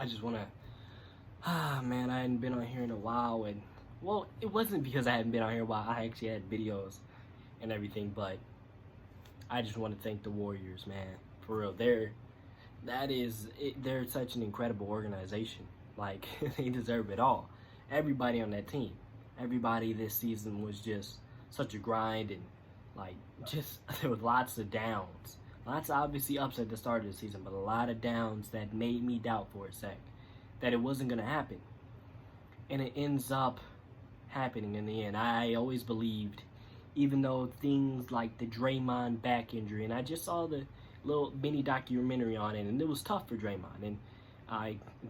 I just want to, man, I hadn't been on here in a while, and well, it wasn't because I hadn't been on here a while. I actually had videos and everything, but I just want to thank the Warriors, man. For real, they're such an incredible organization. Like they deserve it all. Everybody on that team, everybody this season was just such a grind, and like just there were lots of downs. Lots of obviously ups at the start of the season, but a lot of downs that made me doubt for a sec that it wasn't going to happen. And it ends up happening in the end. I always believed, even though things like the Draymond back injury, and I just saw the little mini documentary on it, and it was tough for Draymond. And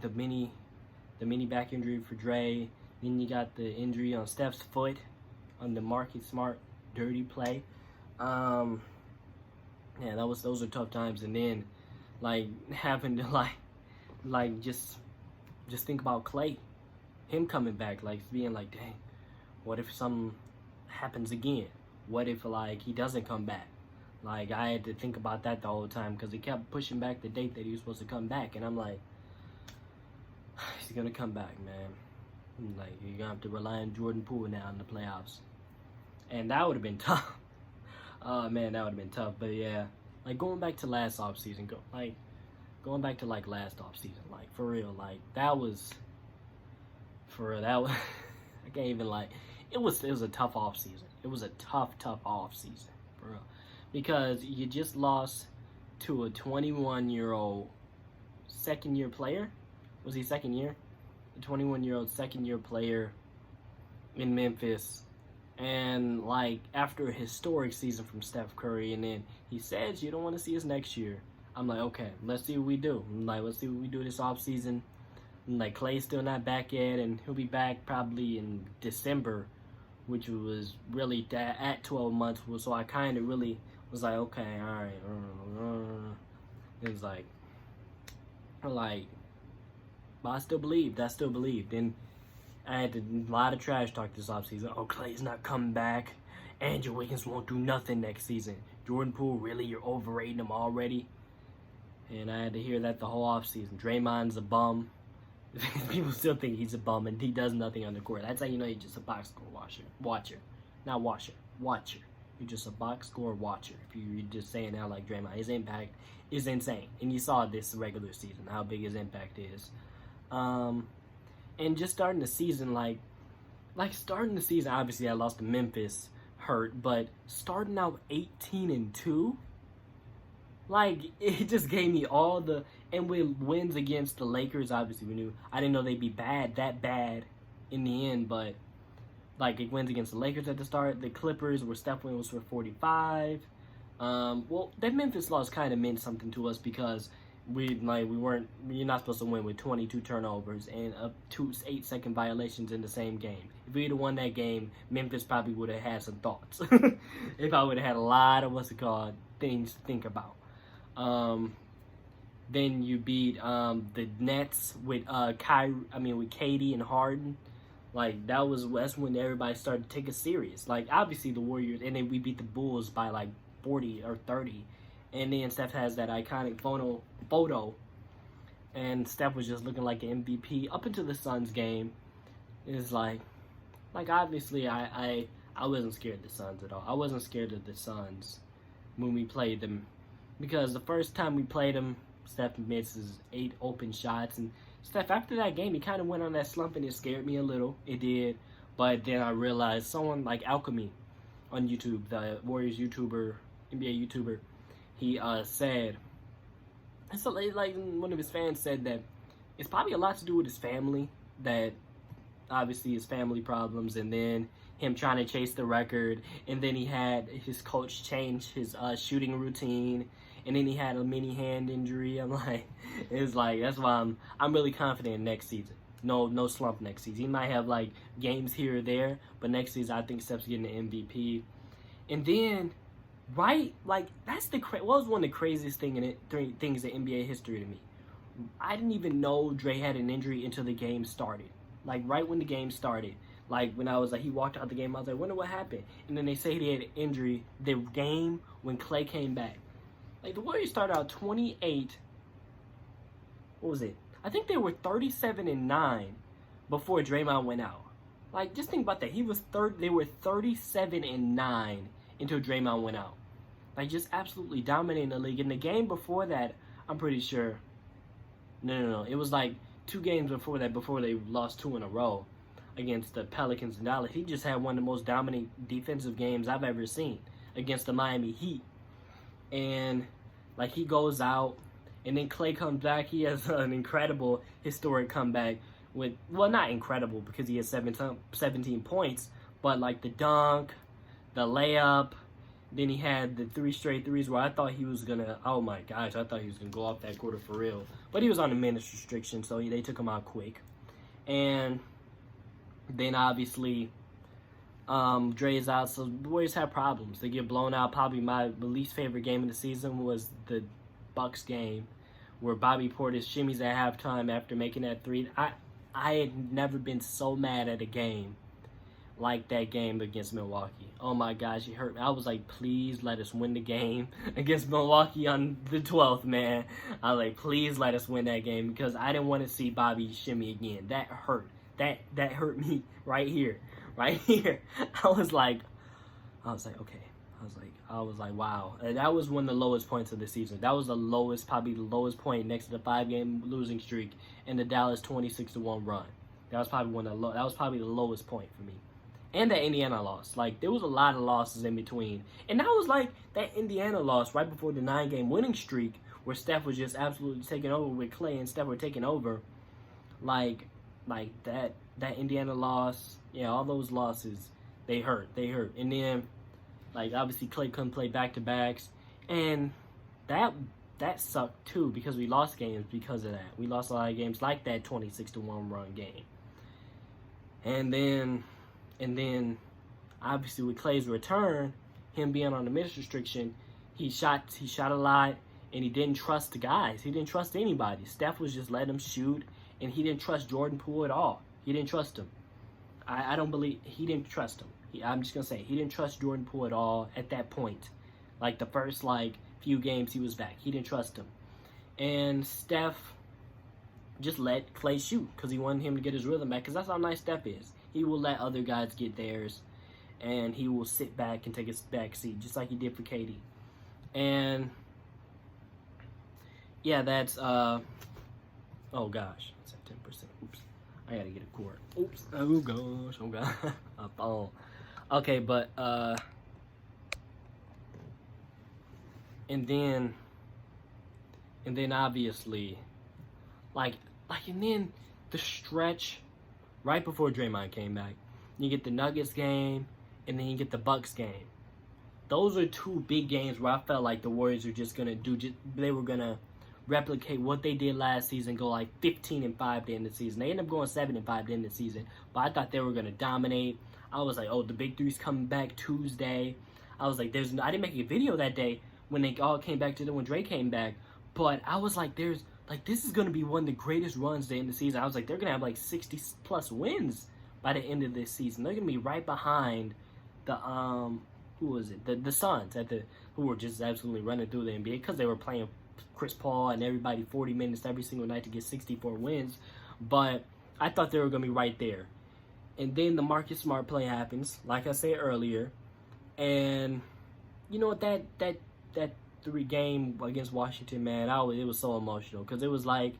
the mini back injury for Dre, then you got the injury on Steph's foot on the Marcus Smart dirty play. Yeah, those are tough times. And then like having to like just think about Clay, him coming back, like being like, dang, what if something happens again? What if like he doesn't come back? Like I had to think about that the whole time because he kept pushing back the date that he was supposed to come back, and I'm like, he's gonna come back, man. Like you're gonna have to rely on Jordan Poole now in the playoffs, and that would have been tough. Oh man, that would have been tough. But yeah, like going back to last offseason, going back to like last offseason, like for real, like that was I can't even like it was a tough offseason. It was a tough offseason for real, because you just lost to a 21-year-old second year player. Was he second year? A 21-year-old second year player in Memphis. And like after a historic season from Steph Curry, and then he says you don't want to see us next year. I'm like, okay, let's see what we do. Let's see what we do this offseason. Like Clay's still not back yet, and he'll be back probably in December, which was really at 12 months. So I kind of really was like, okay, all right. It was like, but I still believed. And I had a lot of trash talk this offseason. Oh, Clay's not coming back. Andrew Wiggins won't do nothing next season. Jordan Poole, really? You're overrating him already? And I had to hear that the whole offseason. Draymond's a bum. People still think he's a bum and he does nothing on the court. That's how you know he's just a box score watcher. Not washer. Watcher. You're just a box score watcher. If you're just saying that like Draymond. His impact is insane. And you saw this regular season, how big his impact is. And just starting the season, obviously I lost to Memphis, hurt, but starting out 18-2, like it just gave me all the, and with wins against the Lakers, obviously I didn't know they'd be that bad in the end, but like it wins against the Lakers at the start, the Clippers where Steph was for 45. Well, that Memphis loss kind of meant something to us because you're not supposed to win with 22 turnovers and 2 8-second violations in the same game. If we'd have won that game, Memphis probably would have had some thoughts. If I would have had a lot of things to think about. Then you beat the Nets with with KD and Harden. Like that's when everybody started to take it serious. Like obviously the Warriors, and then we beat the Bulls by like 40 or 30. And then Steph has that iconic photo, and Steph was just looking like an MVP up until the Suns game. It's like obviously I wasn't scared of the Suns at all. I wasn't scared of the Suns when we played them, because the first time we played them, Steph misses 8 open shots, and Steph after that game he kind of went on that slump, and it scared me a little. It did, but then I realized someone like Alchemy on YouTube, the Warriors YouTuber, NBA YouTuber. He said, so like one of his fans said that it's probably a lot to do with his family, that obviously his family problems, and then him trying to chase the record, and then he had his coach change his shooting routine, and then he had a mini hand injury. I'm like, it's like that's why I'm really confident next season. No slump next season. He might have like games here or there, but next season I think Steph's getting the MVP, and then. Right, like that's what was one of the craziest things in NBA history to me. I didn't even know Dre had an injury until the game started. Like right when the game started, like when I was like he walked out the game, I was like, wonder what happened. And then they say he had an injury the game when Clay came back. Like the Warriors started out 28. What was it? I think they were 37-9 before Draymond went out. Like, just think about that. They were 37-9 until Draymond went out. Like, just absolutely dominating the league. In the game before that, I'm pretty sure. No. It was like 2 games before that, before they lost 2 in a row against the Pelicans and Dallas. He just had one of the most dominant defensive games I've ever seen against the Miami Heat. And, like, he goes out, and then Klay comes back. He has an incredible, historic comeback with, well, not incredible because he has 17 points, but, like, the dunk, the layup. Then he had the 3 straight threes where I thought he was going to, oh my gosh, I thought he was going to go off that quarter for real. But he was on a minutes restriction, so they took him out quick. And then, obviously, Dre's out, so the Warriors have problems. They get blown out. Probably my least favorite game of the season was the Bucks game where Bobby Portis shimmies at halftime after making that 3. I had never been so mad at a game like that game against Milwaukee. Oh my gosh, it hurt me. I was like, please let us win the game against Milwaukee on the 12th, man. I was like, please let us win that game because I didn't want to see Bobby shimmy again. That hurt. That hurt me right here. Right here. I was like, okay. I was like, wow. And that was one of the lowest points of the season. That was probably the lowest point next to the 5-game losing streak and the Dallas 26-1 run. That was probably the lowest point for me. And that Indiana loss. Like, there was a lot of losses in between. And that was like that Indiana loss right before the 9-game winning streak where Steph was just absolutely taking over with Klay and Steph were taking over. Like that Indiana loss, yeah, all those losses, they hurt. And then, like, obviously Klay couldn't play back-to-backs. And that sucked, too, because we lost games because of that. We lost a lot of games like that 26-1 run game. And then, obviously, with Klay's return, him being on the minutes restriction, he shot a lot, and he didn't trust the guys. He didn't trust anybody. Steph was just letting him shoot, and he didn't trust Jordan Poole at all. He didn't trust him. I don't believe he didn't trust him. I'm just going to say, he didn't trust Jordan Poole at all at that point. Like, the first, few games he was back. He didn't trust him. And Steph just let Klay shoot because he wanted him to get his rhythm back because that's how nice Steph is. He will let other guys get theirs, and he will sit back and take his back seat, just like he did for KD. And, yeah, that's, oh, gosh. It's at 10%. Oops. I gotta get a cord. Oops. Oh, gosh. Oh, God. My phone. Okay, but, and then obviously, and then the stretch right before Draymond came back, you get the Nuggets game, and then you get the Bucks game. Those are 2 big games where I felt like the Warriors were just gonna they were gonna replicate what they did last season, go 15-5 to end the season. They ended up going 7-5 to end the season, but I thought they were gonna dominate. I was like, oh, the big three's coming back Tuesday. I was like, I didn't make a video that day when they all came back when Dre came back, but I was like, this is going to be one of the greatest runs to end the season. I was like, they're going to have 60-plus wins by the end of this season. They're going to be right behind the, who was it? The Suns, who were just absolutely running through the NBA because they were playing Chris Paul and everybody 40 minutes every single night to get 64 wins. But I thought they were going to be right there. And then the Marcus Smart play happens, like I said earlier. And you know what, that 3-game against Washington, man, it was so emotional because it was like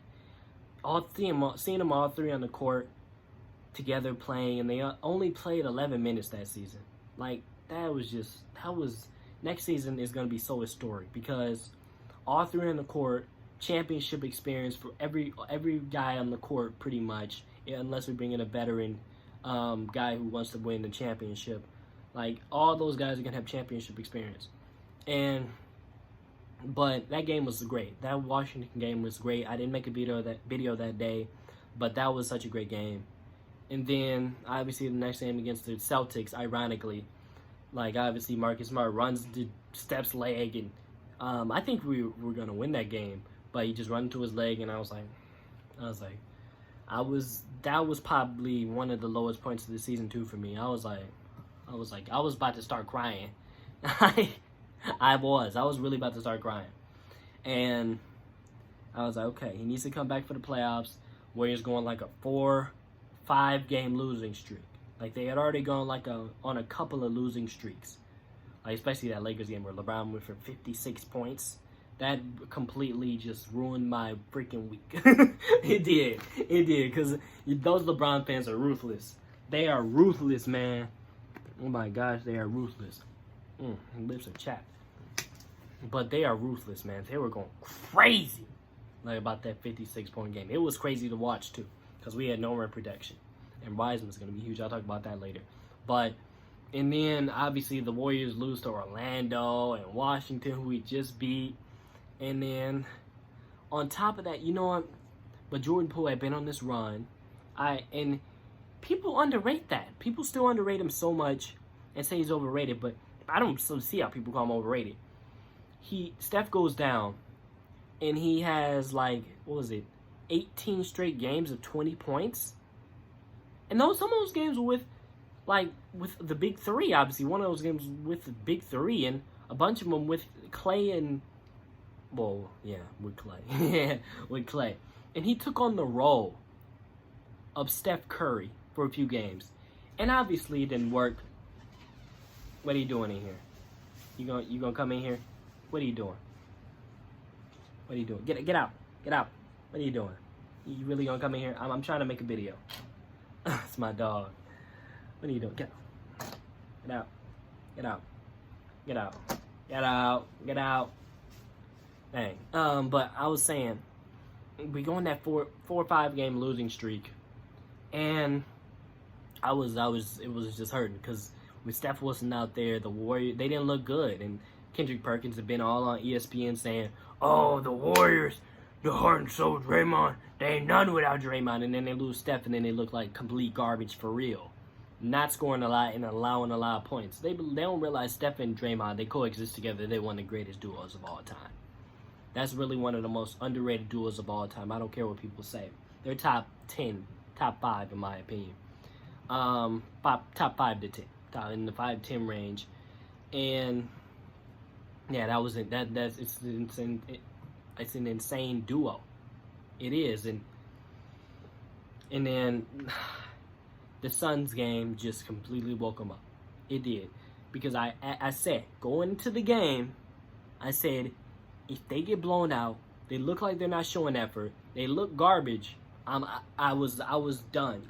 seeing them all 3 on the court together playing, and they only played 11 minutes that season. Next season is going to be so historic because all 3 on the court, championship experience for every guy on the court pretty much, unless we bring in a veteran guy who wants to win the championship. All those guys are going to have championship experience. But that game was great. That Washington game was great. I didn't make a video that day, but that was such a great game. And then, obviously, the next game against the Celtics, ironically, obviously, Marcus Smart runs to Steph's leg, and I think we were going to win that game, but he just ran into his leg, and that was probably one of the lowest points of the season, too, for me. I was about to start crying. I was really about to start crying. And I was like, okay, he needs to come back for the playoffs. Warriors going like a 4-5 game losing streak. Like they had already gone like on a couple of losing streaks. Like especially that Lakers game where LeBron went for 56 points. That completely just ruined my freaking week. It did. It did. Because those LeBron fans are ruthless. They are ruthless, man. Oh my gosh, they are ruthless. Lips are chapped. But they are ruthless, man. They were going crazy. Like about that 56-point game. It was crazy to watch, too. Because we had no rim protection. And Wiseman's going to be huge. I'll talk about that later. But, and then, obviously, the Warriors lose to Orlando and Washington, who we just beat. And then, on top of that, you know what? But Jordan Poole had been on this run. And people underrate that. People still underrate him so much and say he's overrated. But I don't see how people call him overrated. Steph goes down. And he has, like, 18 straight games of 20 points? And some of those games were with the big three, obviously. One of those games with the big three, and a bunch of them with Clay and... Well, yeah, with Clay. Yeah, with Clay. And he took on the role of Steph Curry for a few games. And obviously it didn't work. What are you doing in here? You gonna come in here? What are you doing? What are you doing? Get out. Get out. What are you doing? You really gonna come in here? I'm trying to make a video. It's my dog. What are you doing? Get out. Get out. Get out. Get out. Get out. Get out. Dang. But I was saying, we go on that 4 or 5 game losing streak, and it was just hurting because when Steph wasn't out there, the Warriors, they didn't look good, and Kendrick Perkins had been all on ESPN saying, "Oh, the Warriors, the heart and soul of Draymond, they ain't none without Draymond," and then they lose Steph, and then they look like complete garbage for real. Not scoring a lot and allowing a lot of points. They don't realize Steph and Draymond, they coexist together. They're one of the greatest duos of all time. That's really one of the most underrated duos of all time. I don't care what people say. They're top 10, top 5 in my opinion. Top 5 to 10, in the 5-10 range, and yeah, that was it. It's insane. It's an insane duo. It is, and then the Suns game just completely woke them up. It did, because I said going into the game, I said, if they get blown out, they look like they're not showing effort, they look garbage. I was done.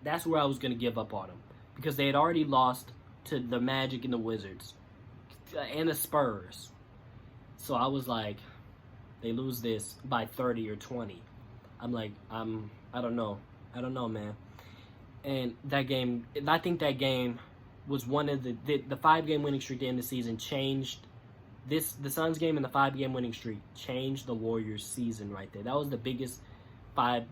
That's where I was gonna give up on them, because they had already lost to the Magic and the Wizards and the Spurs. So I was like, they lose this by 30 or 20. I'm like, I don't know, man. And that game, I think that game was one of the 5-game winning streak to end the season changed. The Suns game and the 5-game winning streak changed the Warriors season right there. That was the biggest 5-6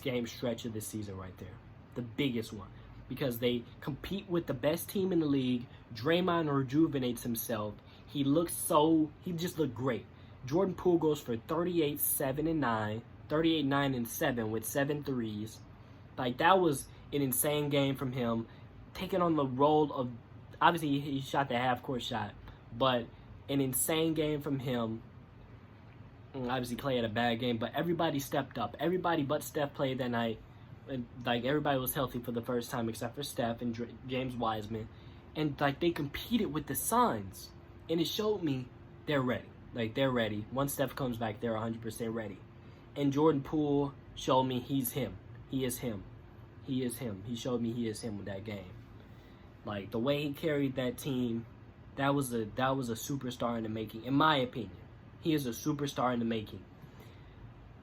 game stretch of this season right there. The biggest one. Because they compete with the best team in the league. Draymond rejuvenates himself. He just looked great. Jordan Poole goes for 38, 7, and 9. 38, 9, and 7 with 7 threes. Like, that was an insane game from him. Taking on the role of, obviously he shot the half-court shot, but an insane game from him. Obviously Clay had a bad game, but everybody stepped up. Everybody but Steph played that night. Like, everybody was healthy for the first time except for Steph and James Wiseman. And, like, they competed with the Suns. And it showed me they're ready. Like, they're ready. Once Steph comes back, they're 100% ready. And Jordan Poole showed me he's him. He is him. He is him. He showed me he is him with that game. Like, the way he carried that team, that was a superstar in the making, in my opinion. He is a superstar in the making.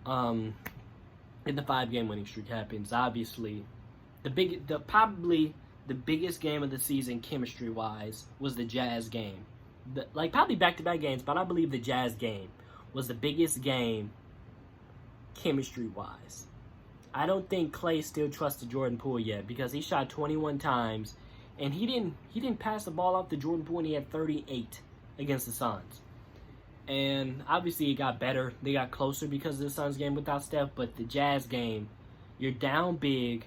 And the 5-game winning streak happens. Obviously, probably the biggest game of the season, chemistry-wise, was the Jazz game. Probably back-to-back games, but I believe the Jazz game was the biggest game chemistry-wise. I don't think Clay still trusted Jordan Poole yet, because he shot 21 times, and he didn't pass the ball off to Jordan Poole, and he had 38 against the Suns. And obviously it got better. They got closer because of the Suns game without Steph, but the Jazz game, you're down big.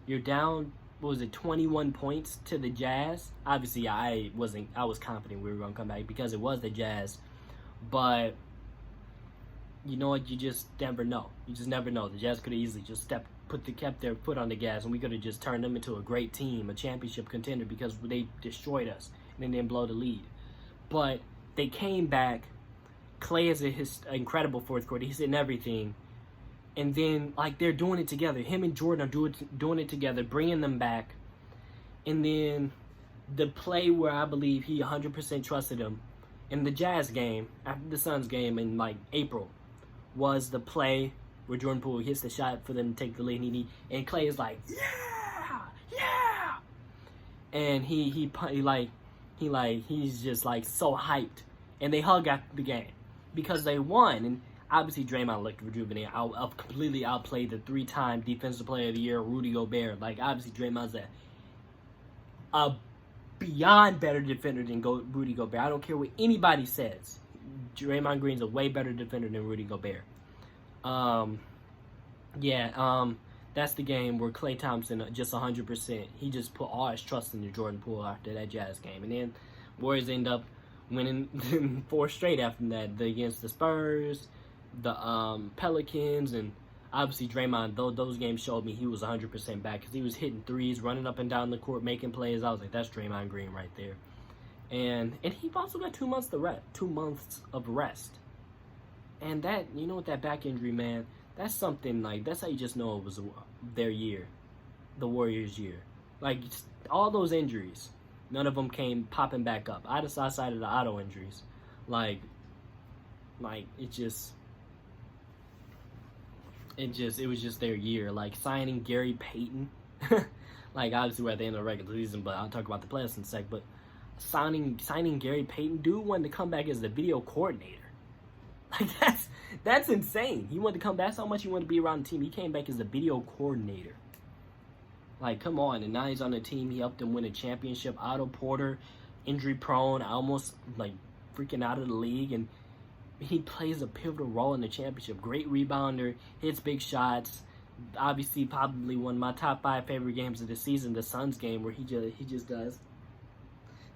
You're down, 21 points to the Jazz? Obviously I was confident we were going to come back because it was the Jazz. But you know what? You just never know. You just never know. The Jazz could have easily just kept their foot on the gas, and we could have just turned them into a great team, a championship contender, because they destroyed us and then didn't blow the lead. But they came back. Clay has his incredible fourth quarter. He's in everything. And then, like, they're doing it together. Him and Jordan are doing it together, bringing them back. And then the play where I believe he 100% trusted him in the Jazz game, after the Suns game in, like, April, was the play where Jordan Poole hits the shot for them to take the lead. And Clay is like, yeah, yeah. And he's just, like, so hyped. And they hug after the game because they won. And obviously, Draymond looked rejuvenated. Completely outplayed the 3-time Defensive Player of the Year, Rudy Gobert. Like, obviously, Draymond's a beyond better defender than Rudy Gobert. I don't care what anybody says. Draymond Green's a way better defender than Rudy Gobert. That's the game where Klay Thompson just 100%. He just put all his trust into Jordan Poole after that Jazz game. And then Warriors end up winning 4 straight after that, against the Spurs, the Pelicans, and obviously Draymond. Those games showed me he was 100% back, because he was hitting threes, running up and down the court, making plays. I was like, that's Draymond Green right there. And he also got 2 months of rest. And that, you know, with that back injury, man, that's something, like, that's how you just know it was their year, the Warriors' year. Like, all those injuries, none of them came popping back up. Outside of the auto injuries, like it was just their year. Like, signing Gary Payton, like, obviously we're at the end of the regular season, but I'll talk about the playoffs in a sec. But signing Gary Payton, dude wanted to come back as the video coordinator. Like, that's insane. He wanted to come back. That's how much he wanted to be around the team. He came back as the video coordinator. Like, come on. And now he's on the team. He helped them win a championship. Otto Porter, injury prone, almost, like, freaking out of the league. And he plays a pivotal role in the championship. Great rebounder, hits big shots. Obviously, probably one of my top 5 favorite games of the season, the Suns game, where he just does.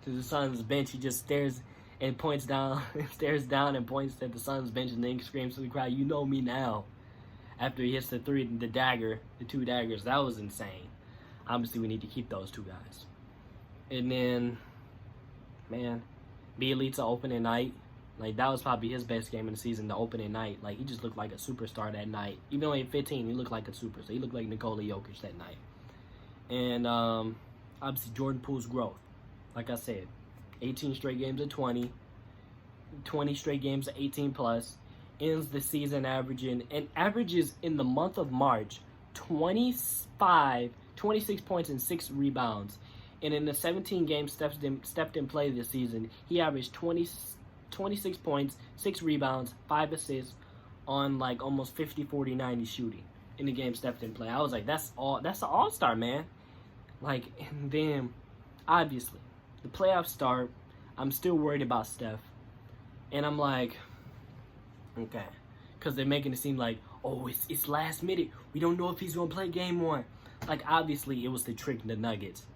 To the Suns bench, he just stares and points down, stares down and points at the Suns bench, and then screams to the crowd, "You know me now." After he hits the 2 daggers, that was insane. Obviously, we need to keep those 2 guys. And then, man, Bjelica opening night. Like, that was probably his best game of the season, the opening night. Like, he just looked like a superstar that night. Even though he had 15, he looked like a superstar. He looked like Nikola Jokic that night. And, obviously, Jordan Poole's growth. Like I said, 18 straight games of 20. 20 straight games of 18+. Ends the season averages in the month of March 26 points and 6 rebounds. And in the 17 games stepped in play this season, he averaged 26 points, 6 rebounds, 5 assists on, like, almost 50, 40, 90 shooting in the game stepped in play. I was like, that's an all-star, man. Like, and then, obviously, the playoffs start. I'm still worried about Steph. And I'm like, okay. Because they're making it seem like, oh, it's last minute. We don't know if he's going to play game 1. Like, obviously, it was to trick the Nuggets.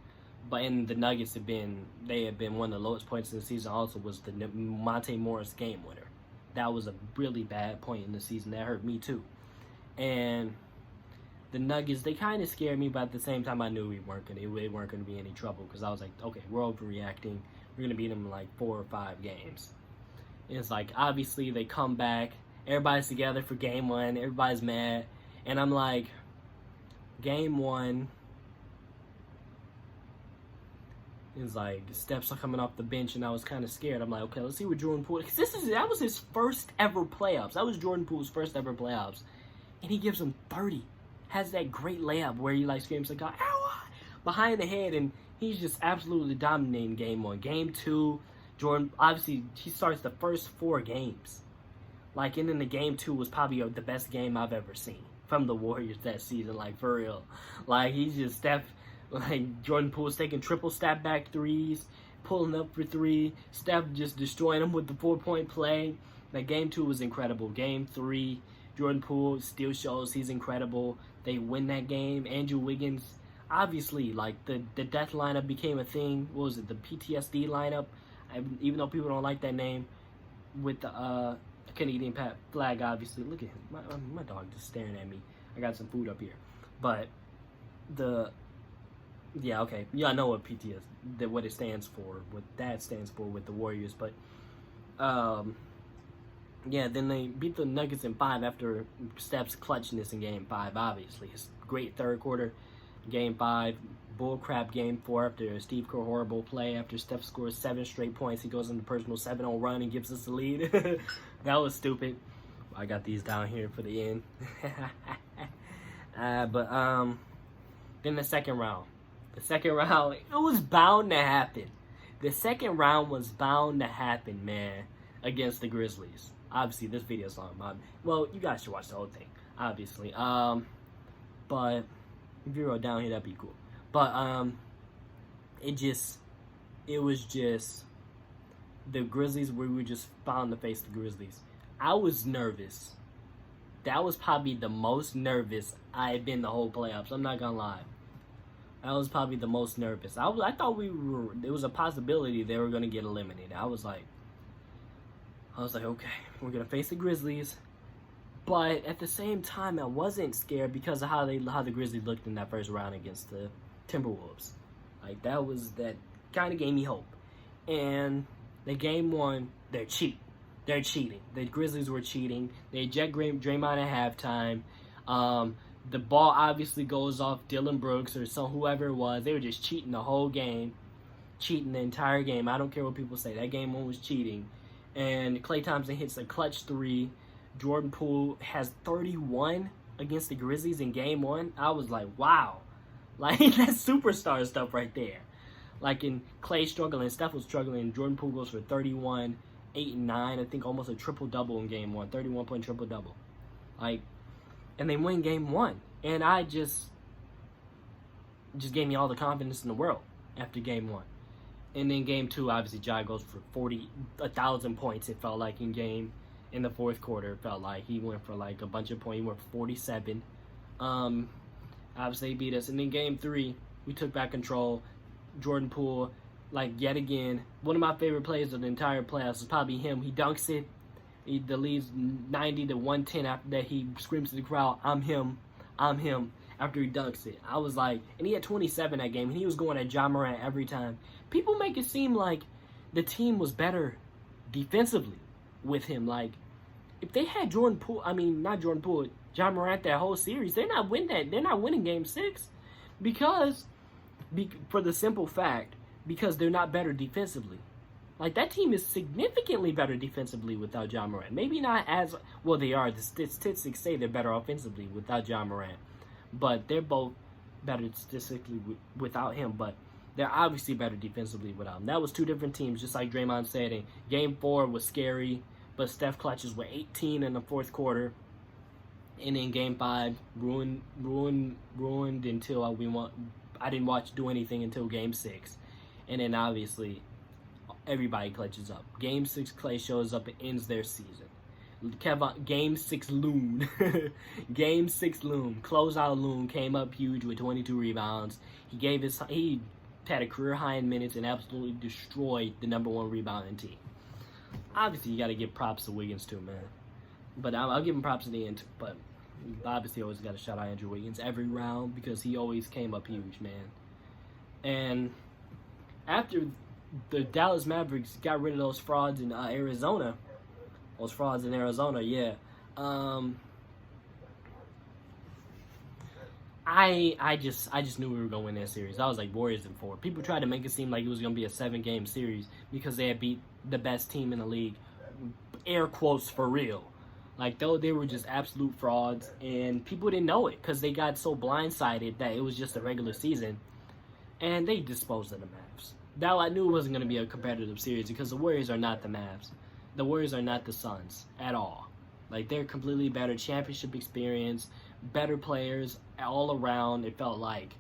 But the Nuggets have been one of the lowest points in the season. Also, was the Monte Morris game winner. That was a really bad point in the season. That hurt me too. And the Nuggets, they kind of scared me, but at the same time, I knew we weren't going to be any trouble, because I was like, okay, we're overreacting. We're going to beat them in like 4 or 5 games. And it's like, obviously, they come back. Everybody's together for game 1. Everybody's mad. And I'm like, game 1. It's like, Steph's coming off the bench, and I was kind of scared. I'm like, okay, let's see what Jordan Poole... Because that was his first ever playoffs. That was Jordan Poole's first ever playoffs. And he gives him 30. Has that great layup where he, like, screams, like, ow, behind the head, and he's just absolutely dominating game 1. Game 2, Jordan, obviously, he starts the first 4 games. Like, and then the game 2 was probably the best game I've ever seen from the Warriors that season, like, for real. Like, he's just Steph... Like, Jordan Poole's taking triple step back threes, pulling up for 3. Steph just destroying him with the 4-point play. Like, game 2 was incredible. Game 3, Jordan Poole still shows he's incredible. They win that game. Andrew Wiggins, obviously, like, the death lineup became a thing. What was it, the PTSD lineup? Even though people don't like that name, with the Canadian flag, obviously. Look at him. My dog just staring at me. I got some food up here. But yeah, okay. Yeah, I know what PT is, what it stands for, what that stands for with the Warriors. But, yeah, then they beat the Nuggets in 5 after Steph's clutchness in Game 5, obviously. His great third quarter, Game 5, bullcrap Game 4 after Steve Kerr horrible play. After Steph scores 7 straight points, he goes on the personal 7-0 run and gives us the lead. That was stupid. I got these down here for the end. Then the second round. The second round, it was bound to happen. The second round was bound to happen, man, against the Grizzlies. Obviously, this video is long. Well, you guys should watch the whole thing, obviously. But if you wrote down here, that'd be cool. But it was just the Grizzlies. We were just bound to face the Grizzlies. I was nervous. That was probably the most nervous I had been the whole playoffs. I'm not gonna lie. That was probably the most nervous. I thought there was a possibility they were gonna get eliminated. I was like, okay, we're gonna face the Grizzlies, but at the same time, I wasn't scared because of how the Grizzlies looked in that first round against the Timberwolves. Like that kind of gave me hope. And the game one, they're cheating. The Grizzlies were cheating. They eject Draymond at halftime. The ball obviously goes off Dylan Brooks or whoever it was. They were just cheating the whole game, cheating the entire game. I don't care what people say. That game one was cheating. And Klay Thompson hits a clutch 3. Jordan Poole has 31 against the Grizzlies in game 1. I was like, wow. Like, that's superstar stuff right there. Like, in Klay struggling, Steph was struggling. Jordan Poole goes for 31, 8 and 9. I think almost a triple-double in game 1. 31-point triple-double. Like, and they win game 1. And I just gave me all the confidence in the world after game 1. And then game 2, obviously, Ja goes for 1,000 points, it felt like, in the fourth quarter. It felt like he went for, like, a bunch of points. He went for 47. Obviously, he beat us. And then game 3, we took back control. Jordan Poole, like, yet again, one of my favorite plays of the entire playoffs is probably him. He dunks it. He leads 90 to 110 after that. He screams to the crowd, I'm him, after he dunks it. I was like, and he had 27 that game, and he was going at Ja Morant every time. People make it seem like the team was better defensively with him. Like, if they had Ja Morant that whole series, they're not winning game 6 because for the simple fact, because they're not better defensively. Like, that team is significantly better defensively without Ja Morant. Maybe not as well. They are. The statistics say they're better offensively without Ja Morant, but they're both better statistically without him. But they're obviously better defensively without him. That was two different teams, just like Draymond said. And game 4 was scary, but Steph clutches were 18 in the fourth quarter. And in game 5, ruined until I didn't do anything until game 6. And then obviously everybody clutches up. Game 6, Klay shows up and ends their season. Game 6 Loon. Game 6 Loon. Closeout Loon came up huge with 22 rebounds. He had a career high in minutes and absolutely destroyed the #1 rebounding team. Obviously, you got to give props to Wiggins too, man. But I'll give him props at the end. But obviously, always got to shout out Andrew Wiggins every round because he always came up huge, man. And after the Dallas Mavericks got rid of those frauds in Arizona, yeah. I just knew we were gonna win that series. I was like Warriors in 4. People tried to make it seem like it was gonna be a 7-game series because they had beat the best team in the league. Air quotes for real. Like, though they were just absolute frauds, and people didn't know it because they got so blindsided that it was just a regular season, and they disposed of the Mavs. Now I knew it wasn't going to be a competitive series because the Warriors are not the Mavs. The Warriors are not the Suns at all. Like, they're completely better championship experience, better players all around. It felt like,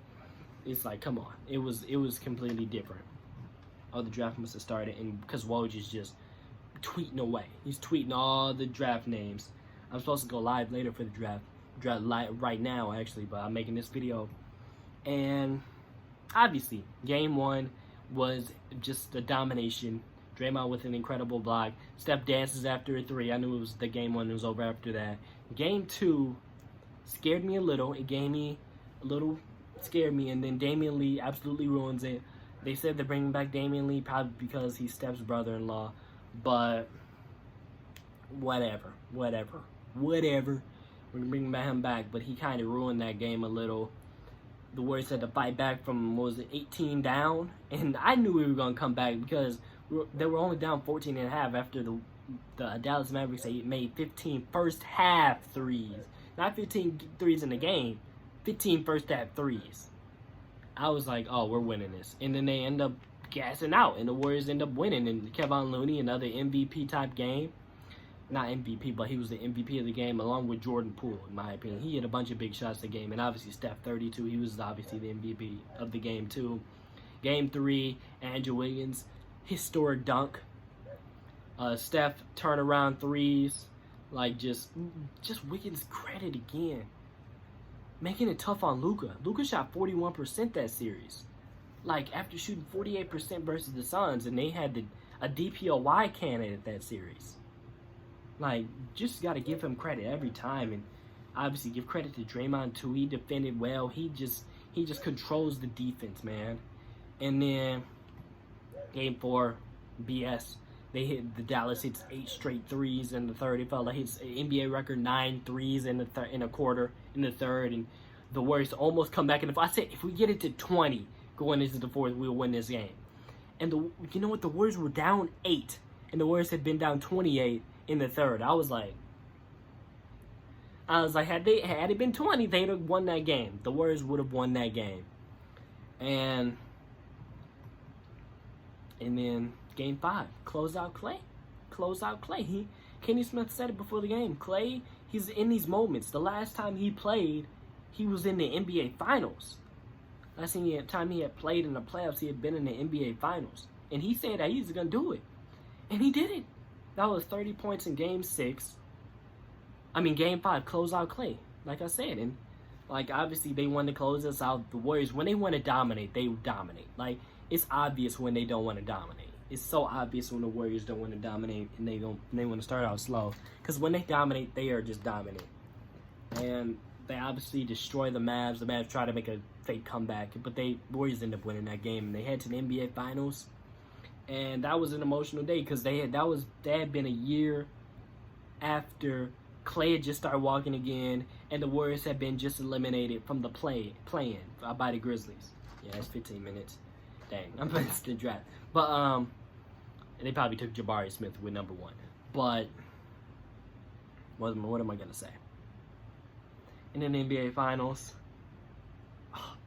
it's like, come on. It was completely different. Oh, the draft must have started, and because Woj is just tweeting away. He's tweeting all the draft names. I'm supposed to go live later for the draft right now, actually, but I'm making this video. And obviously, game 1 was just the domination. Draymond with an incredible block. Steph dances after a three. I knew it was the game one. It was over after that. Game two scared me a little. It gave me a little, scared me. And then Damian Lee absolutely ruins it. They said they're bringing back Damian Lee probably because he's Steph's brother-in-law. But whatever. We're bringing him back. But he kind of ruined that game a little. The Warriors had to fight back from, 18 down? And I knew we were going to come back because they were only down 14 and a half after the Dallas Mavericks made 15 first half threes. Not 15 threes in the game, 15 first half threes. I was like, oh, we're winning this. And then they end up gassing out, and the Warriors end up winning. And Kevon Looney, another MVP type game. Not MVP, but he was the MVP of the game along with Jordan Poole, in my opinion. He hit a bunch of big shots the game, and obviously Steph 32. He was obviously the MVP of the game too. Game 3, Andrew Wiggins, historic dunk. Steph turnaround threes, like just Wiggins credit again, making it tough on Luka. Luka shot 41% that series, like after shooting 48% versus the Suns, and they had a DPOY candidate that series. Like, just got to give him credit every time, and obviously give credit to Draymond too. He defended well. He just controls the defense, man. And then game 4, BS. They hit the Dallas hits 8 straight threes in the third. It felt like hits NBA record 9 threes in a quarter in the third, and the Warriors almost come back. And I said if we get it to 20 going into the fourth, we'll win this game. And you know what? The Warriors were down 8, and the Warriors had been down 28 in the third. I was like, had it been 20, they'd have won that game. The Warriors would have won that game. And then game 5, close out Clay. Kenny Smith said it before the game. Clay, he's in these moments. The last time he played, he was in the NBA Finals. Last time he had played in the playoffs, he had been in the NBA Finals. And he said that he was going to do it. And he did it. That was 30 points in game 5, close out Clay, like I said. And, like, obviously they wanted to close us out. The Warriors, when they want to dominate, they dominate. Like, it's obvious when they don't want to dominate. It's so obvious when the Warriors don't want to dominate and they want to start out slow. Because when they dominate, they are just dominant. And they obviously destroy the Mavs. The Mavs try to make a fake comeback, but the Warriors end up winning that game. And they head to the NBA Finals. And that was an emotional day because they had been a year after Clay had just started walking again, and the Warriors had been just eliminated from the play-in by the Grizzlies. Yeah, that's 15 minutes. Dang, I'm playing the draft. But and they probably took Jabari Smith with number 1. But what am I gonna say? And then the NBA Finals,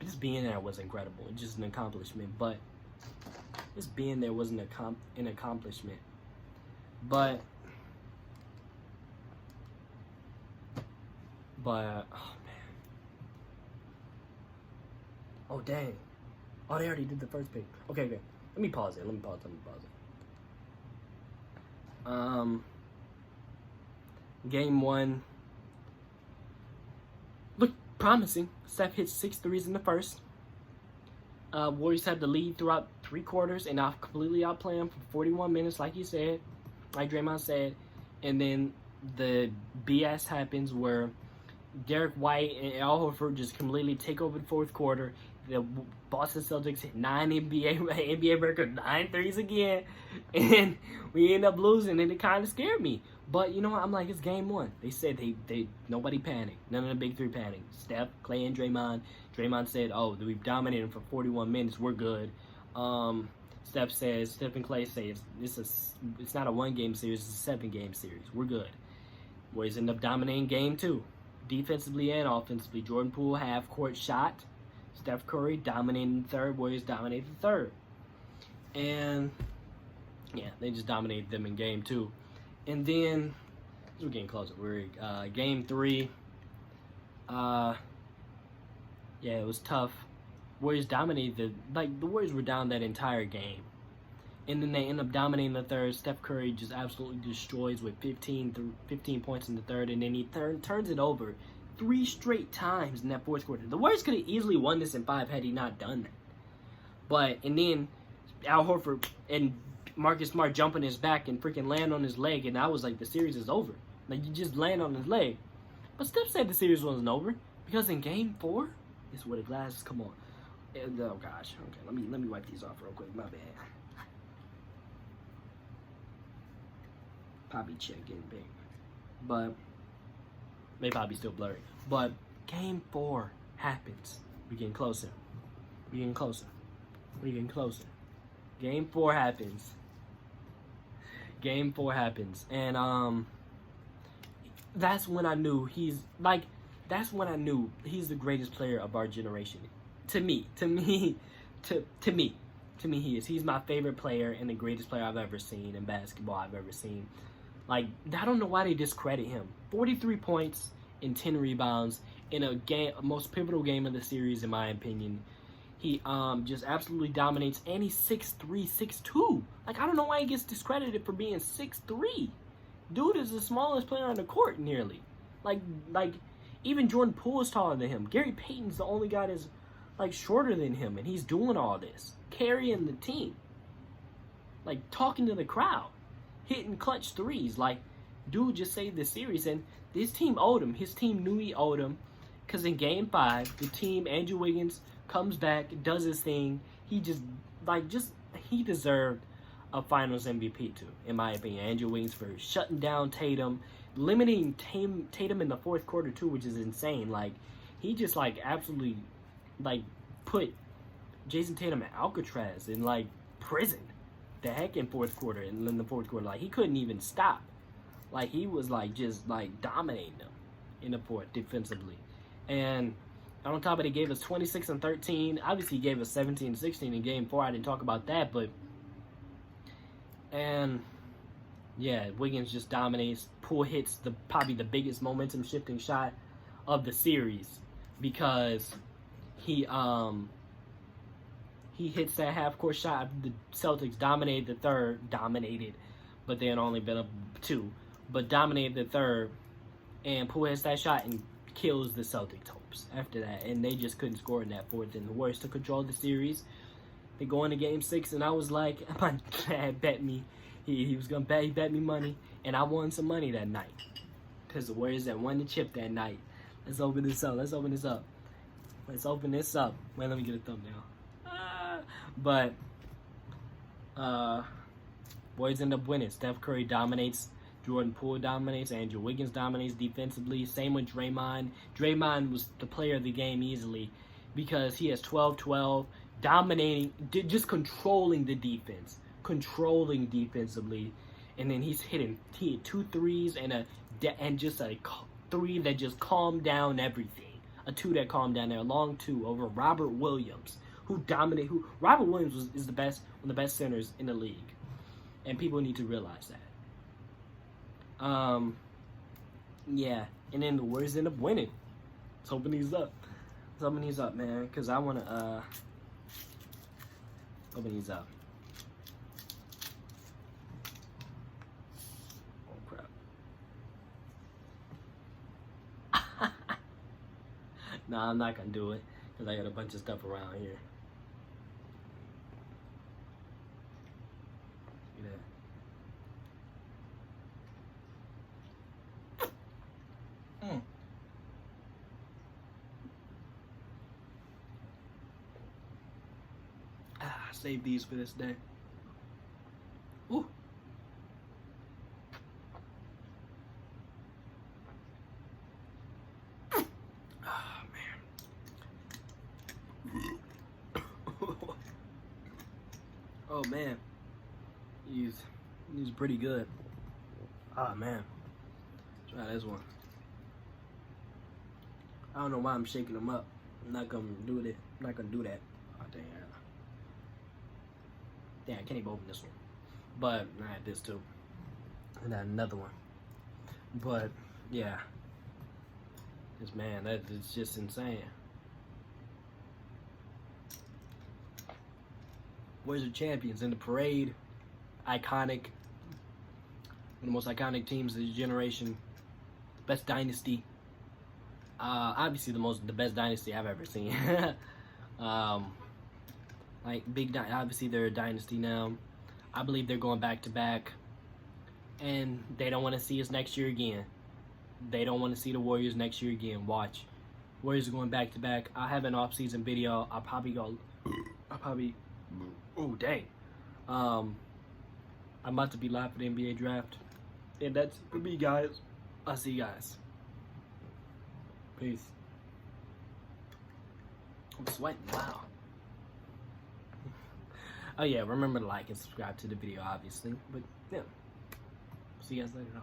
just being there was incredible. Just an accomplishment, but. Just being there wasn't an accomplishment. But, oh man. Oh dang. Oh, they already did the first pick. Okay. Let me pause it. Game 1 looked promising. Steph hit 6 threes in the first. Warriors had the lead throughout 3 quarters and completely outplayed them for 41 minutes, like Draymond said. And then the BS happens where Derek White and Al Horford just completely take over the fourth quarter. The Boston Celtics hit 9 NBA record 9 threes again, and we end up losing, and it kind of scared me. But you know what? I'm like, it's game 1. They said nobody panicked. None of the big 3 panicked. Steph, Clay, and Draymond. Draymond said, "Oh, we've dominated for 41 minutes. We're good." Steph and Clay say it's not a 1-game series. It's a 7-game series. We're good. Warriors end up dominating game 2, defensively and offensively. Jordan Poole half-court shot. Steph Curry dominating the third. Warriors dominated the third. And, yeah, they just dominated them in game 2. And then, we're getting closer. We're game 3. Yeah, it was tough. Warriors dominated the Warriors were down that entire game. And then they end up dominating the third. Steph Curry just absolutely destroys with 15 points in the third. And then he turns it over 3 straight times in that fourth quarter. The Warriors could have easily won this in 5 had he not done that. And then Al Horford and Marcus Smart jump on his back and freaking land on his leg, and I was like, the series is over. Like, you just land on his leg. But Steph said the series wasn't over because in Game 4, this is where the glasses come on. And, oh gosh, okay, let me wipe these off real quick. My bad. Poppy check getting big, but maybe Poppy's still blurry. But Game 4 happens. We're getting closer. We're getting closer. We're getting closer. Game 4 happens. Game 4 happens, and that's when I knew he's like. That's when I knew he's the greatest player of our generation. To me, he is. He's my favorite player and the greatest player I've ever seen in basketball I've ever seen. Like, I don't know why they discredit him. 43 points and 10 rebounds in a game, most pivotal game of the series, in my opinion. He just absolutely dominates, and he's 6'3", 6'2". Like, I don't know why he gets discredited for being 6'3". Dude is the smallest player on the court, nearly. Like even Jordan Poole is taller than him. Gary Payton's the only guy that's like shorter than him, and he's doing all this, carrying the team, like talking to the crowd, hitting clutch threes. Like, dude just saved the series, and this team owed him. His team knew he owed him, because in Game 5, the team, Andrew Wiggins comes back, does his thing. He he deserved a Finals MVP too, in my opinion. Andrew Wiggins for shutting down Tatum, limiting Tatum in the fourth quarter too, which is insane. Like, he just like absolutely like put Jason Tatum at Alcatraz in like prison the heck in fourth quarter, and in the fourth quarter, like, he couldn't even stop. Like, he was like just like dominating them in the fourth defensively. And on top of it, he gave us 26 and 13. Obviously, he gave us 17 and 16 in Game 4. I didn't talk about that, but yeah, Wiggins just dominates. Poole hits probably the biggest momentum shifting shot of the series, because he hits that half court shot. The Celtics dominated the third, but they had only been up 2, but dominated the third, and Poole hits that shot and kills the Celtics' hopes after that, and they just couldn't score in that fourth, and the Warriors took control of the series. They go into Game 6, and I was like, my dad bet me, he was gonna bet, he bet me money, and I won some money that night, because the Warriors that won the chip that night. Let's open this up. Wait, let me get a thumbnail. But Warriors end up winning. Steph Curry dominates. Jordan Poole dominates. Andrew Wiggins dominates defensively. Same with Draymond. Draymond was the player of the game easily, because he has 12-12, dominating, just controlling the defense, controlling defensively, and then he hit 2 threes and just a 3 that just calmed down everything. A 2 that calmed down there, a long 2 over Robert Williams, Robert Williams is one of the best centers in the league, and people need to realize that. Yeah, and then the Warriors end up winning. Let's open these up. Man, because I want to open these up. Oh, crap. Nah, I'm not going to do it, because I got a bunch of stuff around here. Save these for this day. Ooh. Ah, man. Oh, man. He's pretty good. Ah, man. Try this one. I don't know why I'm shaking them up. I'm not gonna do that. Oh, dang. Damn, I can't even open this one. But I had this too. And then another one. But yeah. It's just insane. Warriors are champions in the parade. Iconic. One of the most iconic teams of this generation. Best dynasty. Obviously the best dynasty I've ever seen. Obviously they're a dynasty now. I believe they're going back to back, and they don't want to see us next year again. They don't want to see the Warriors next year again. Watch. Warriors are going back to back. I have an off-season video. I'll probably oh dang. I'm about to be live for the NBA draft. And that's for me, guys. I'll see you guys. Peace. I'm sweating. Wow. Oh yeah, remember to like and subscribe to the video, obviously. But yeah. See you guys later on.